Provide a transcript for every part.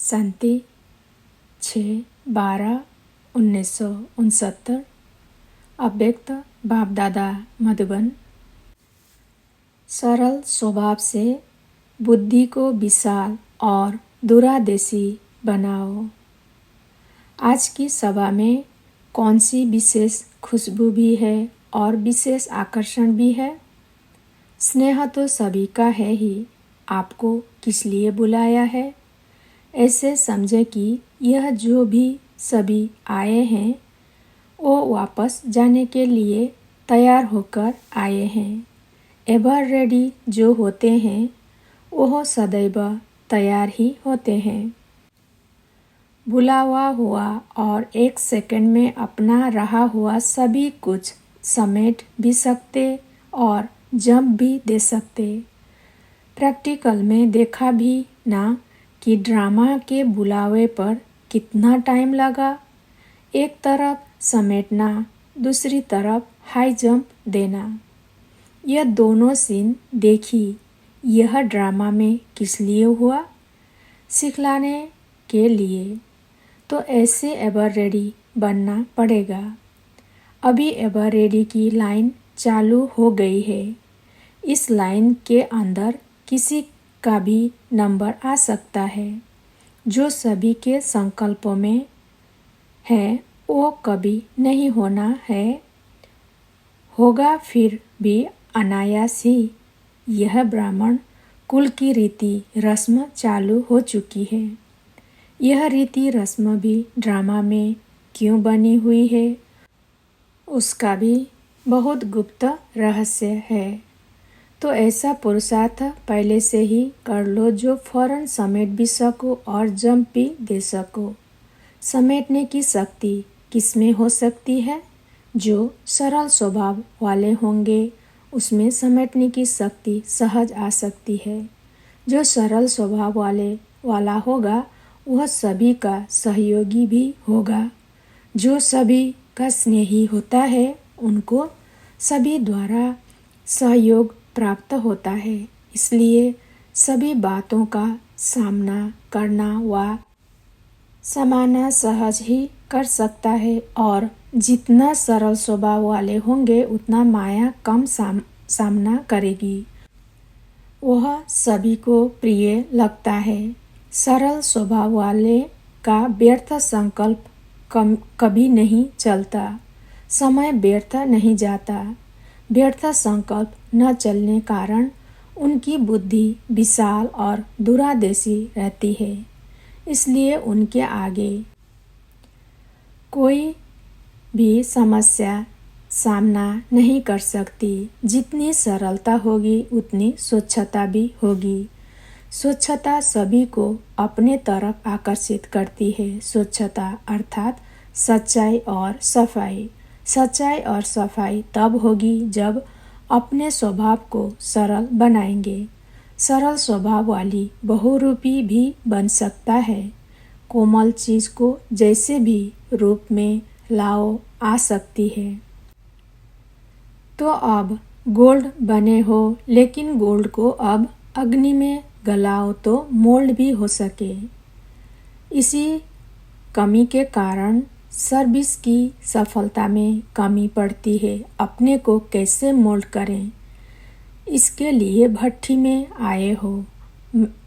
शांति 6/12/1969 अव्यक्त बाप दादा मधुबन। सरल स्वभाव से बुद्धि को विशाल और दूरदर्शी बनाओ। आज की सभा में कौन सी विशेष खुशबू भी है और विशेष आकर्षण भी है? स्नेह तो सभी का है ही, आपको किस लिए बुलाया है? ऐसे समझे कि यह जो भी सभी आए हैं वो वापस जाने के लिए तैयार होकर आए हैं। एवर रेडी जो होते हैं वह सदैव तैयार ही होते हैं। बुलावा हुआ और एक सेकंड में अपना रहा हुआ सभी कुछ समेट भी सकते और जंप भी दे सकते। प्रैक्टिकल में देखा भी ना कि ड्रामा के बुलावे पर कितना टाइम लगा। एक तरफ समेटना, दूसरी तरफ हाई जंप देना। यह दोनों सीन देखी। यह ड्रामा में किस लिए हुआ? सिखलाने के लिए। तो ऐसे एवर रेडी बनना पड़ेगा। अभी एवर रेडी की लाइन चालू हो गई है। इस लाइन के अंदर किसी का भी नंबर आ सकता है। जो सभी के संकल्पों में है वो कभी नहीं होना है, होगा फिर भी अनायास ही। यह ब्राह्मण कुल की रीति रस्म चालू हो चुकी है। यह रीति रस्म भी ड्रामा में क्यों बनी हुई है उसका भी बहुत गुप्त रहस्य है। तो ऐसा पुरुषार्थ पहले से ही कर लो जो फौरन समेट भी सको और जंप भी दे सको। समेटने की शक्ति किसमें हो सकती है? जो सरल स्वभाव वाले होंगे उसमें समेटने की शक्ति सहज आ सकती है। जो सरल स्वभाव वाला होगा वह सभी का सहयोगी भी होगा। जो सभी का स्नेही होता है उनको सभी द्वारा सहयोग प्राप्त होता है। इसलिए सभी बातों का सामना करना व समाना सहज ही कर सकता है और जितना सरल स्वभाव वाले होंगे उतना माया कम सामना करेगी। वह सभी को प्रिय लगता है। सरल स्वभाव वाले का व्यर्थ संकल्प कभी नहीं चलता। समय व्यर्थ नहीं जाता। व्यर्थ संकल्प न चलने कारण उनकी बुद्धि विशाल और दूरदर्शी रहती है। इसलिए उनके आगे कोई भी समस्या सामना नहीं कर सकती। जितनी सरलता होगी उतनी स्वच्छता भी होगी। स्वच्छता सभी को अपने तरफ आकर्षित करती है। स्वच्छता अर्थात सच्चाई और सफाई। सच्चाई और सफाई तब होगी जब अपने स्वभाव को सरल बनाएंगे। सरल स्वभाव वाली बहुरूपी भी बन सकता है। कोमल चीज को जैसे भी रूप में लाओ आ सकती है। तो अब गोल्ड बने हो, लेकिन गोल्ड को अब अग्नि में गलाओ तो मोल्ड भी हो सके। इसी कमी के कारण सर्विस की सफलता में कमी पड़ती है। अपने को कैसे मोल्ड करें, इसके लिए भट्ठी में आए हो।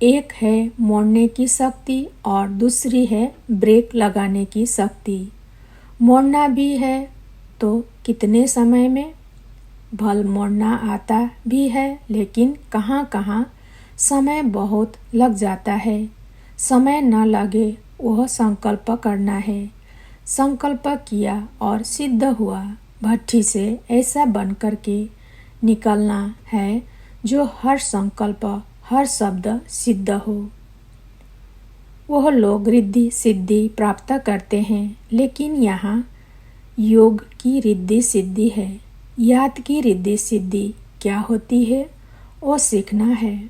एक है मोड़ने की शक्ति और दूसरी है ब्रेक लगाने की शक्ति। मोड़ना भी है तो कितने समय में? भल मोड़ना आता भी है, लेकिन कहाँ कहाँ समय बहुत लग जाता है। समय न लगे वह संकल्प करना है। संकल्प किया और सिद्ध हुआ। भट्ठी से ऐसा बनकर के निकलना है जो हर संकल्प हर शब्द सिद्ध हो। वह लोग रिद्धि सिद्धि प्राप्त करते हैं, लेकिन यहाँ योग की रिद्धि सिद्धि है। याद की रिद्धि सिद्धि क्या होती है वो सीखना है।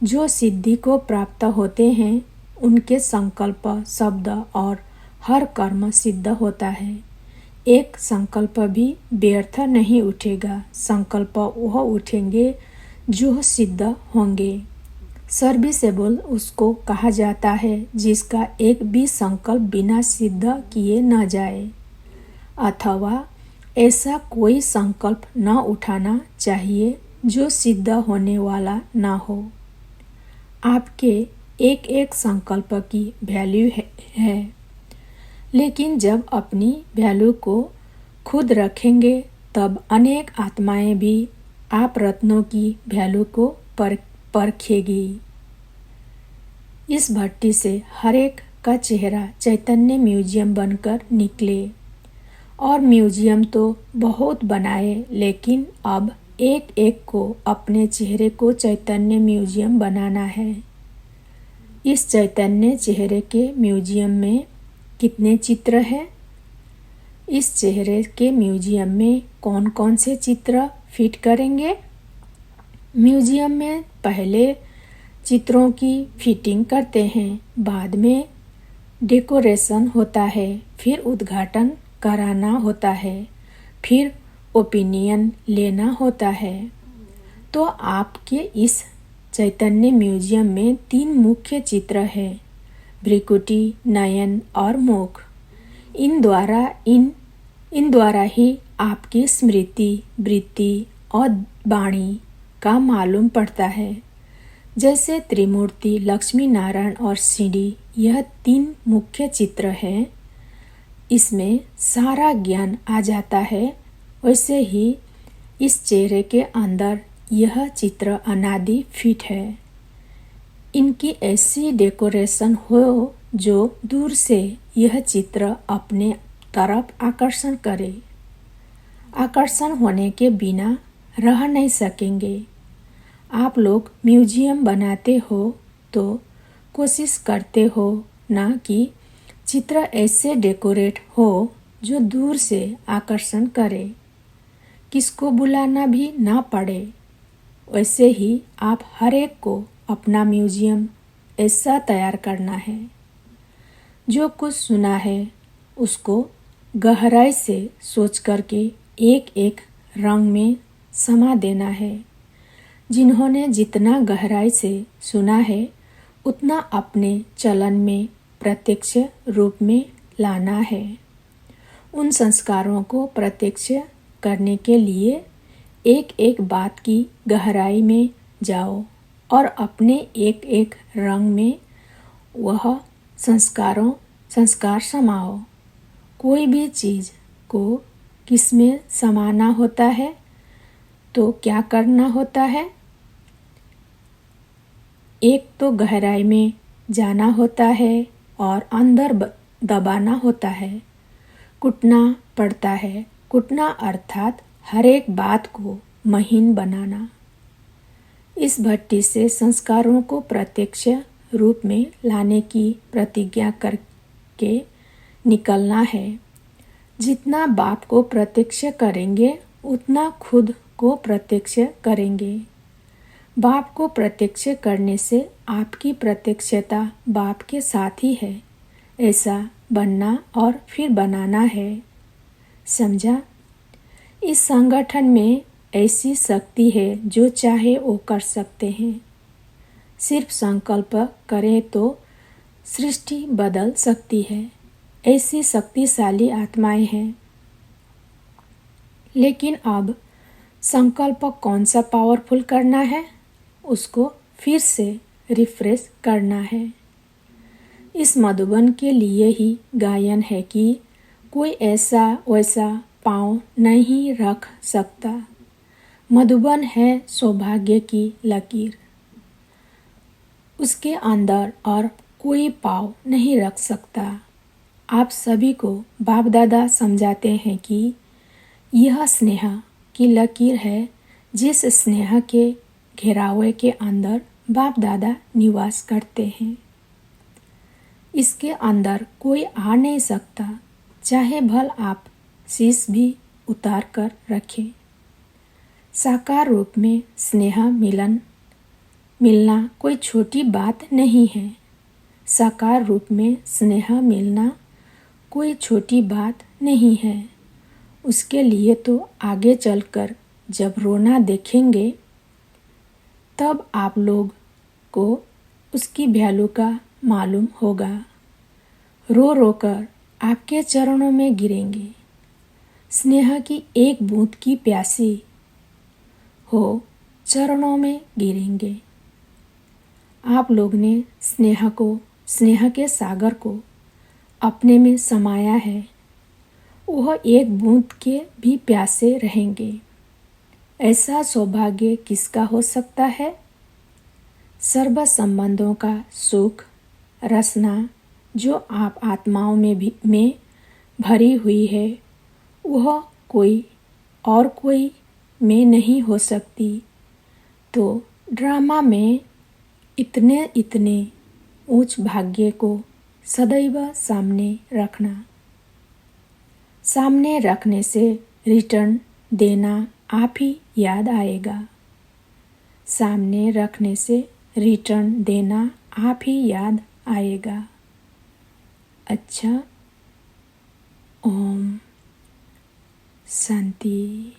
जो सिद्धि को प्राप्त होते हैं उनके संकल्प शब्द और हर कर्म सिद्ध होता है। एक संकल्प भी व्यर्थ नहीं उठेगा। संकल्प वह उठेंगे जो सिद्ध होंगे। सर्विसेबल उसको कहा जाता है जिसका एक भी संकल्प बिना सिद्ध किए न जाए, अथवा ऐसा कोई संकल्प न उठाना चाहिए जो सिद्ध होने वाला न हो। आपके एक एक संकल्प की वैल्यू है, लेकिन जब अपनी वैल्यू को खुद रखेंगे तब अनेक आत्माएं भी आप रत्नों की वैल्यू को परखेगी। इस भट्टी से हर एक का चेहरा चैतन्य म्यूजियम बनकर निकले, और म्यूजियम तो बहुत बनाए, लेकिन अब एक एक को अपने चेहरे को चैतन्य म्यूजियम बनाना है। इस चैतन्य चेहरे के म्यूजियम में कितने चित्र हैं? इस चेहरे के म्यूजियम में कौन कौन से चित्र फिट करेंगे? म्यूजियम में पहले चित्रों की फिटिंग करते हैं, बाद में डेकोरेशन होता है, फिर उद्घाटन कराना होता है, फिर ओपिनियन लेना होता है। तो आपके इस चैतन्य म्यूजियम में 3 मुख्य चित्र हैं, भ्रिकुटी, नयन और मुख। इन द्वारा ही आपकी स्मृति, वृत्ति और वाणी का मालूम पड़ता है। जैसे त्रिमूर्ति, लक्ष्मी नारायण और सीढ़ी, यह 3 मुख्य चित्र हैं, इसमें सारा ज्ञान आ जाता है। वैसे ही इस चेहरे के अंदर यह चित्र अनादि फिट है। इनकी ऐसी डेकोरेशन हो जो दूर से यह चित्र अपने तरफ आकर्षण करे। आकर्षण होने के बिना रह नहीं सकेंगे। आप लोग म्यूजियम बनाते हो तो कोशिश करते हो ना कि चित्र ऐसे डेकोरेट हो जो दूर से आकर्षण करे, किसको बुलाना भी ना पड़े। वैसे ही आप हर एक को अपना म्यूजियम ऐसा तैयार करना है। जो कुछ सुना है उसको गहराई से सोच करके एक एक रंग में समा देना है। जिन्होंने जितना गहराई से सुना है उतना अपने चलन में प्रत्यक्ष रूप में लाना है। उन संस्कारों को प्रत्यक्ष करने के लिए एक एक बात की गहराई में जाओ और अपने एक एक रंग में वह संस्कार समाओ। कोई भी चीज़ को किसमें समाना होता है तो क्या करना होता है? एक तो गहराई में जाना होता है और अंदर दबाना होता है, कुटना पड़ता है। कुटना अर्थात हर एक बात को महीन बनाना। इस भट्टी से संस्कारों को प्रत्यक्ष रूप में लाने की प्रतिज्ञा करके निकलना है। जितना बाप को प्रत्यक्ष करेंगे उतना खुद को प्रत्यक्ष करेंगे। बाप को प्रत्यक्ष करने से आपकी प्रत्यक्षता बाप के साथ ही है। ऐसा बनना और फिर बनाना है। समझा? इस संगठन में ऐसी शक्ति है जो चाहे वो कर सकते हैं। सिर्फ संकल्प करें तो सृष्टि बदल सकती है। ऐसी शक्तिशाली आत्माएं हैं। लेकिन अब संकल्प कौन सा पावरफुल करना है, उसको फिर से रिफ्रेश करना है। इस मधुबन के लिए ही गायन है कि कोई ऐसा वैसा पाँव नहीं रख सकता। मधुबन है सौभाग्य की लकीर, उसके अंदर और कोई पाँव नहीं रख सकता। आप सभी को बाप दादा समझाते हैं कि यह स्नेह की लकीर है, जिस स्नेह के घेरावे के अंदर बाप दादा निवास करते हैं। इसके अंदर कोई आ नहीं सकता, चाहे भल आप शीश भी उतार कर रखें। साकार रूप में स्नेह मिलना कोई छोटी बात नहीं है। साकार रूप में स्नेह मिलना कोई छोटी बात नहीं है। उसके लिए तो आगे चलकर जब रोना देखेंगे तब आप लोग आपको उसकी वैल्यू का मालूम होगा। रो रो कर आपके चरणों में गिरेंगे। स्नेह की एक बूंद की प्यासी हो चरणों में गिरेंगे। आप लोग ने स्नेह के सागर को अपने में समाया है। वह एक बूंद के भी प्यासे रहेंगे। ऐसा सौभाग्य किसका हो सकता है? सर्व संबंधों का सुख रसना जो आप आत्माओं में भरी हुई है, वह कोई में नहीं हो सकती। तो ड्रामा में इतने उच्च भाग्य को सदैव सामने रखना। सामने रखने से रिटर्न देना आप ही याद आएगा। सामने रखने से रिटर्न देना आप ही याद आएगा। अच्छा, ओम शांति।